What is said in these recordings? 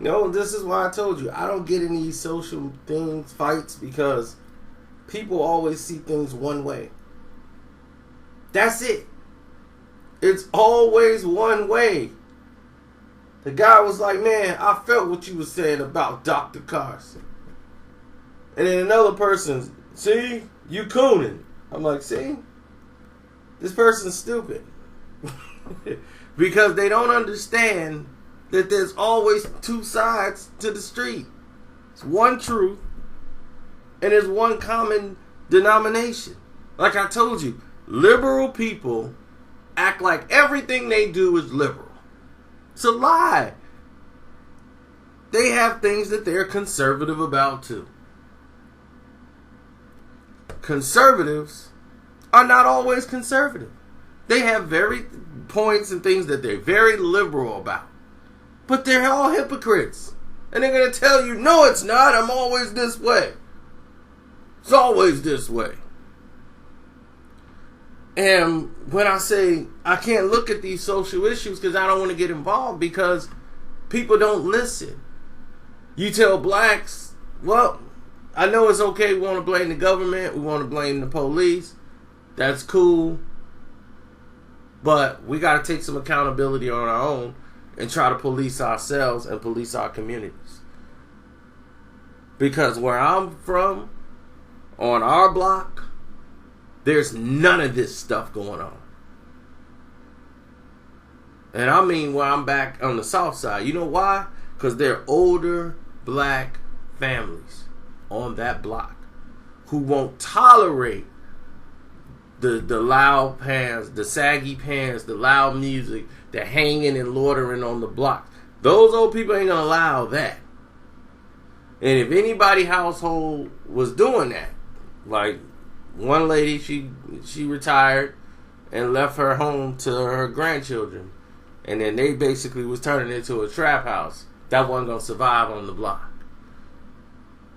No, this is why I told you I don't get in these social things, fights, because people always see things one way. That's it. It's always one way. The guy was like, man, I felt what you were saying about Dr. Carson. And then another person, see, you cooning. I'm like, see, this person's stupid. Because they don't understand that there's always two sides to the street. It's one truth and there's one common denomination. Like I told you, liberal people act like everything they do is liberal. It's a lie. They have things that they're conservative about too. Conservatives are not always conservative. They have very points and things that they're very liberal about. But they're all hypocrites. And they're going to tell you, no, it's not. I'm always this way. It's always this way. And when I say I can't look at these social issues because I don't want to get involved, because people don't listen. You tell blacks, well, I know it's okay. We want to blame the government. We want to blame the police. That's cool. But we got to take some accountability on our own and try to police ourselves and police our communities. Because where I'm from, on our block, there's none of this stuff going on. And I mean where I'm back on the south side. You know why? Because they're older black families on that block who won't tolerate the loud pants, the saggy pants, the loud music, the hanging and loitering on the block. Those old people ain't gonna allow that. And if anybody household was doing that, like one lady, she retired and left her home to her grandchildren, and then they basically was turning it into a trap house. That wasn't gonna survive on the block.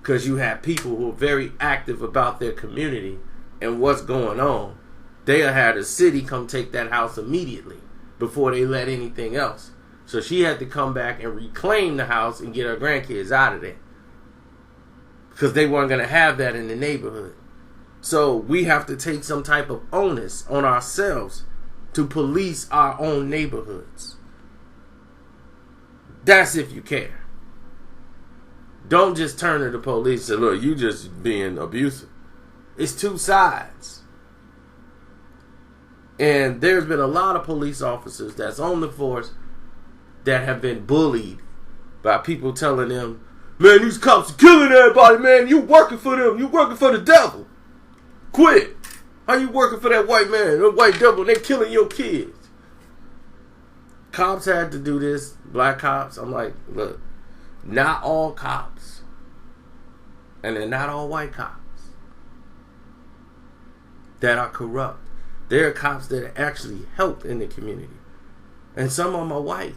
Because you have people who are very active about their community and what's going on. They'll have the city come take that house immediately before they let anything else. So she had to come back and reclaim the house and get her grandkids out of there. Because they weren't going to have that in the neighborhood. So we have to take some type of onus on ourselves to police our own neighborhoods. That's if you care. Don't just turn to the police and say, look, you just being abusive. It's two sides. And there's been a lot of police officers that's on the force that have been bullied by people telling them, man, these cops are killing everybody, man. You working for them. You working for the devil. Quit. How you working for that white man, that white devil, and they killing your kids? Cops had to do this, black cops. I'm like, look, not all cops. And they're not all white cops that are corrupt. There are cops that actually help in the community. And some of them are white.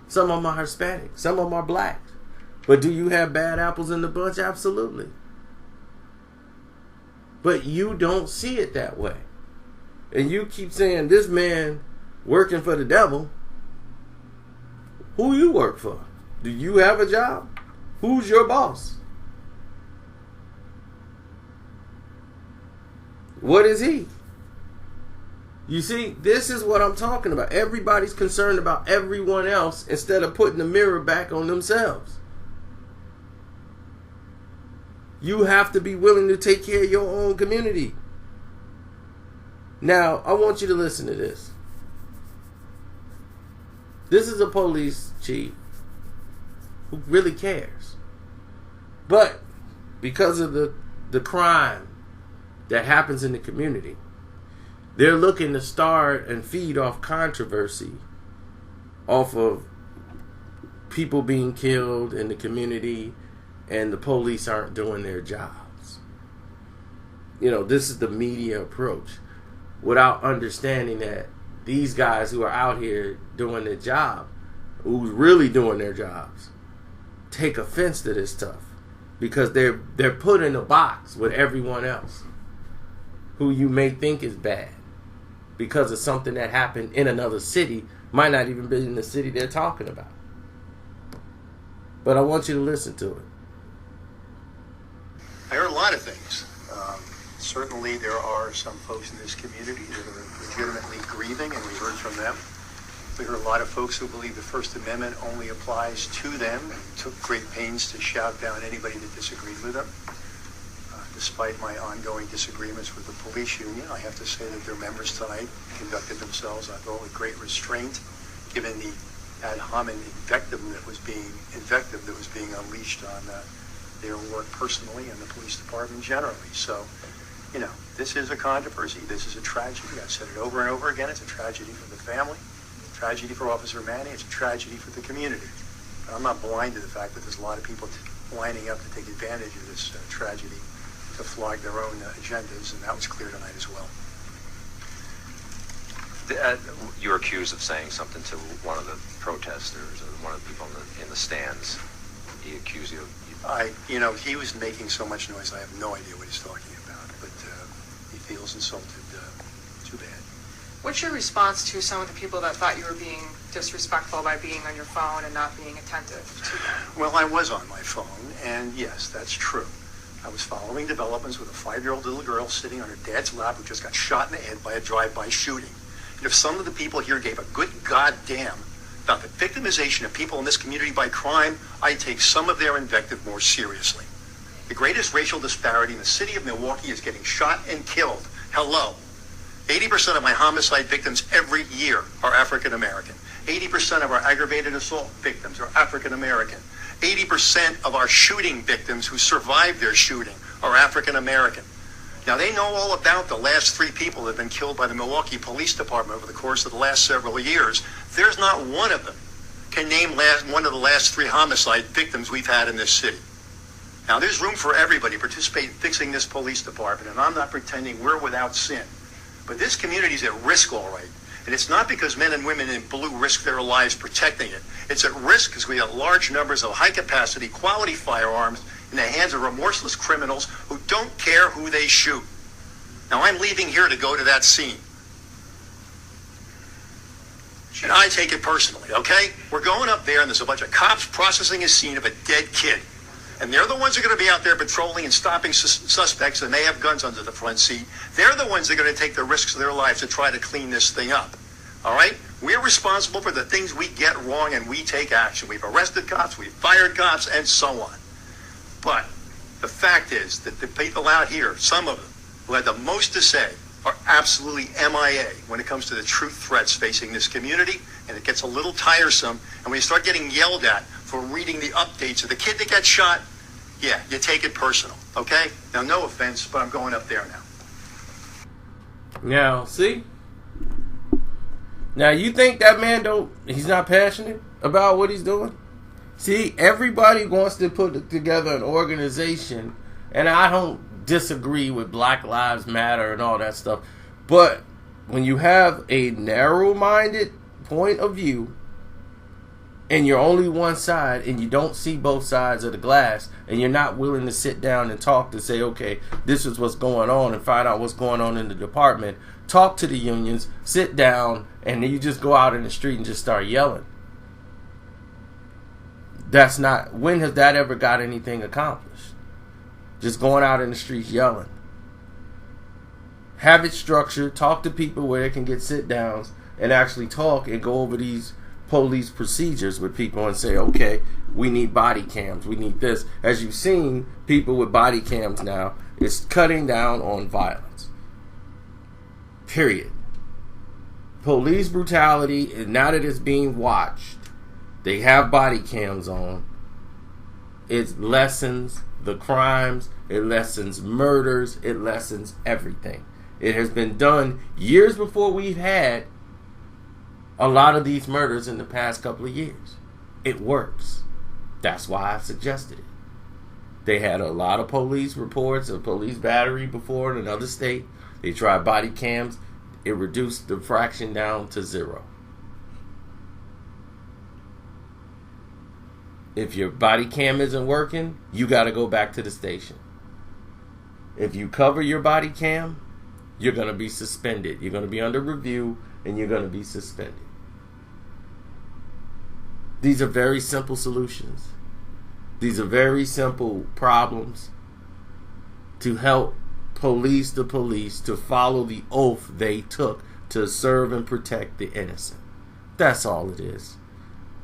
Some of them are Hispanic. Some of them are black. But do you have bad apples in the bunch? Absolutely. But you don't see it that way. And you keep saying, this man working for the devil. Who you work for? Do you have a job? Who's your boss? What is he? You see, this is what I'm talking about. Everybody's concerned about everyone else instead of putting the mirror back on themselves. You have to be willing to take care of your own community. Now, I want you to listen to this. This is a police chief who really cares. But because of the crime that happens in the community, they're looking to start and feed off controversy, off of people being killed in the community, and the police aren't doing their jobs. You know, this is the media approach, without understanding that these guys who are out here doing their job, who's really doing their jobs, take offense to this stuff because they're put in a box with everyone else who you may think is bad because of something that happened in another city, might not even be in the city they're talking about. but I want you to listen to it. I heard a lot of things. Certainly there are some folks in this community that are legitimately grieving, and we heard from them. We heard a lot of folks who believe the First Amendment only applies to them and took great pains to shout down anybody that disagreed with them. Despite my ongoing disagreements with the police union, I have to say that their members tonight conducted themselves, I thought, with great restraint, given the ad hominem invective that was being unleashed on their work personally and the police department generally. So, you know, this is a controversy. This is a tragedy. I've said it over and over again. It's a tragedy for the family, a tragedy for Officer Manny. It's a tragedy for the community. But I'm not blind to the fact that there's a lot of people lining up to take advantage of this tragedy to flog their own agendas, and that was clear tonight as well. You're accused of saying something to one of the protesters or one of the people in the stands. He accused you of... He was making so much noise, I have no idea what he's talking about, but he feels insulted. Too bad. What's your response to some of the people that thought you were being disrespectful by being on your phone and not being attentive to them? Well, I was on my phone, and yes, that's true. I was following developments with a 5-year-old little girl sitting on her dad's lap who just got shot in the head by a drive-by shooting. And if some of the people here gave a good goddamn about the victimization of people in this community by crime, I take some of their invective more seriously. The greatest racial disparity in the city of Milwaukee is getting shot and killed. Hello. 80% of my homicide victims every year are African American. 80% of our aggravated assault victims are African American. 80% of our shooting victims who survived their shooting are African American. Now, they know all about the last 3 people that have been killed by the Milwaukee Police Department over the course of the last several years. There's not one of them can name one of the last 3 homicide victims we've had in this city. Now, there's room for everybody to participate in fixing this police department, and I'm not pretending we're without sin. But this community's at risk, all right. And it's not because men and women in blue risk their lives protecting it. It's at risk because we have large numbers of high-capacity, quality firearms in the hands of remorseless criminals who don't care who they shoot. Now, I'm leaving here to go to that scene. And I take it personally, okay? We're going up there, and there's a bunch of cops processing a scene of a dead kid. And they're the ones who are going to be out there patrolling and stopping suspects that may have guns under the front seat. They're the ones that are going to take the risks of their lives to try to clean this thing up. All right? We're responsible for the things we get wrong, and we take action. We've arrested cops, we've fired cops, and so on. But the fact is that the people out here, some of them, who had the most to say, are absolutely MIA when it comes to the true threats facing this community, and it gets a little tiresome. And when you start getting yelled at for reading the updates of the kid that got shot, yeah, you take it personal, okay? Now, no offense, but I'm going up there now. Now, see? Now, you think that man he's not passionate about what he's doing? See, everybody wants to put together an organization, and I don't disagree with Black Lives Matter and all that stuff, but when you have a narrow-minded point of view, and you're only one side, and you don't see both sides of the glass, and you're not willing to sit down and talk to say, okay, this is what's going on, and find out what's going on in the department, talk to the unions, sit down, and then you just go out in the street and just start yelling. That's not, when has that ever got anything accomplished? Just going out in the streets yelling. Have it structured, talk to people where they can get sit downs and actually talk and go over these police procedures with people and say, okay, we need body cams, we need this. As you've seen, people with body cams now is cutting down on violence. Period. Police brutality, now that it's being watched, they have body cams on, it lessens the crimes, it lessens murders, it lessens everything. It has been done years before we've had a lot of these murders in the past couple of years. It works. That's why I suggested it. They had a lot of police reports of police battery before in another state. They tried body cams. It reduced the fraction down to 0. If your body cam isn't working, you got to go back to the station. If you cover your body cam, you're going to be suspended. You're going to be under review, and you're going to be suspended. These are very simple solutions. These are very simple problems to help police the police to follow the oath they took to serve and protect the innocent. That's all it is.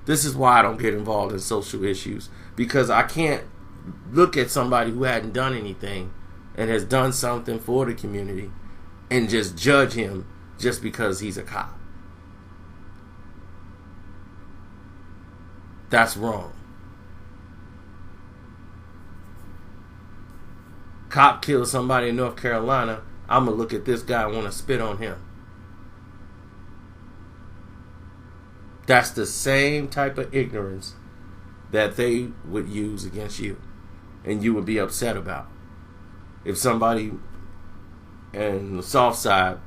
This is why I don't get involved in social issues, because I can't look at somebody who hadn't done anything and has done something for the community and just judge him just because he's a cop. That's wrong. Cop kills somebody in North Carolina, I'm going to look at this guy and want to spit on him. That's the same type of ignorance that they would use against you and you would be upset about. If somebody in the South Side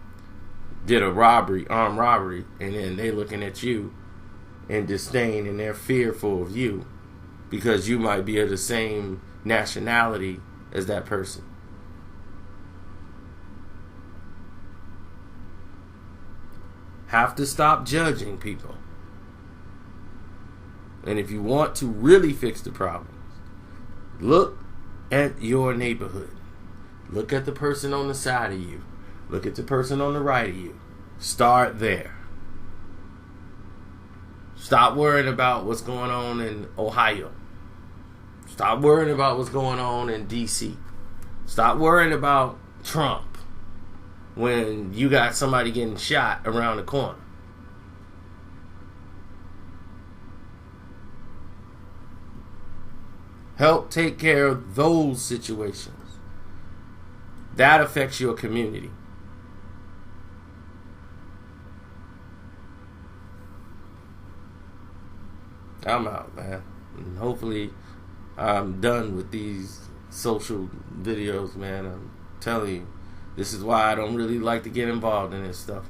did a robbery, armed robbery, and then they looking at you in disdain and they're fearful of you because you might be of the same nationality as that person. Have to stop judging people. And if you want to really fix the problems, look at your neighborhood. Look at the person on the side of you. Look at the person on the right of you. Start there. Stop worrying about what's going on in Ohio. Stop worrying about what's going on in D.C. Stop worrying about Trump when you got somebody getting shot around the corner. Help take care of those situations. That affects your community. I'm out, man. And hopefully I'm done with these social videos, man. I'm telling you, this is why I don't really like to get involved in this stuff.